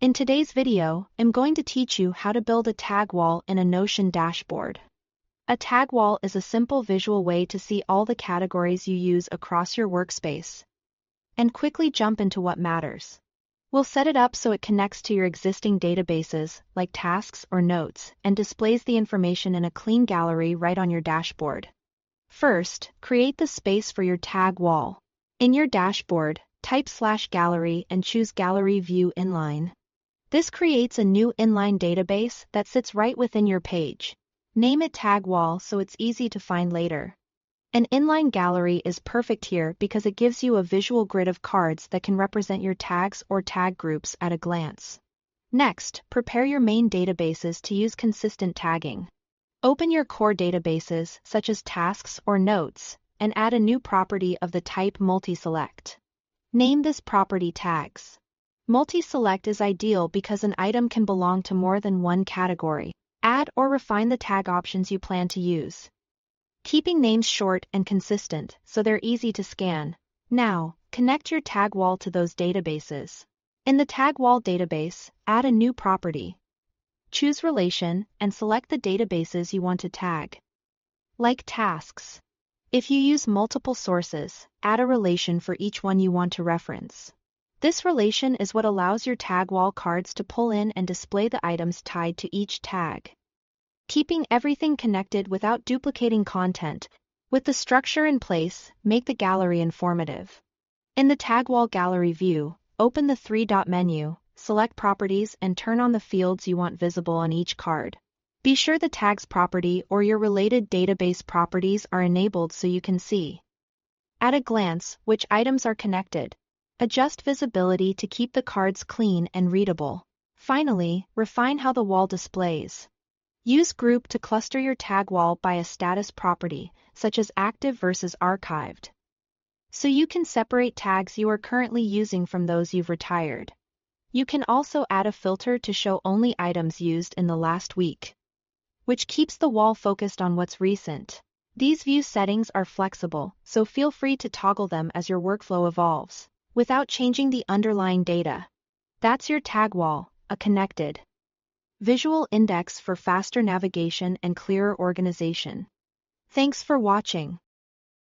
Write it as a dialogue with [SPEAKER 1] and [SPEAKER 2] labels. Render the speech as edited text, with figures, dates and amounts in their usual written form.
[SPEAKER 1] In today's video, I'm going to teach you how to build a tag wall in a Notion dashboard. A tag wall is a simple visual way to see all the categories you use across your workspace and quickly jump into what matters. We'll set it up so it connects to your existing databases, like tasks or notes, and displays the information in a clean gallery right on your dashboard. First, create the space for your tag wall. In your dashboard, type /gallery and choose Gallery View Inline. This creates a new inline database that sits right within your page. Name it Tag Wall so it's easy to find later. An inline gallery is perfect here because it gives you a visual grid of cards that can represent your tags or tag groups at a glance. Next, prepare your main databases to use consistent tagging. Open your core databases, such as tasks or notes, and add a new property of the type multi-select. Name this property tags. Multi-select is ideal because an item can belong to more than one category. Add or refine the tag options you plan to use, keeping names short and consistent so they're easy to scan. Now, connect your tag wall to those databases. In the tag wall database, add a new property. Choose Relation and select the databases you want to tag. Like tasks. If you use multiple sources, add a relation for each one you want to reference. This relation is what allows your tag wall cards to pull in and display the items tied to each tag, keeping everything connected without duplicating content. With the structure in place, make the gallery informative. In the tag wall gallery view, open the three-dot menu, select Properties and turn on the fields you want visible on each card. Be sure the tags property or your related database properties are enabled so you can see at a glance which items are connected. Adjust visibility to keep the cards clean and readable. Finally, refine how the wall displays. Use Group to cluster your tag wall by a status property, such as active versus archived, so you can separate tags you are currently using from those you've retired. You can also add a filter to show only items used in the last week, which keeps the wall focused on what's recent. These view settings are flexible, so feel free to toggle them as your workflow evolves, without changing the underlying data. That's your tag wall, a connected visual index for faster navigation and clearer organization. Thanks for watching.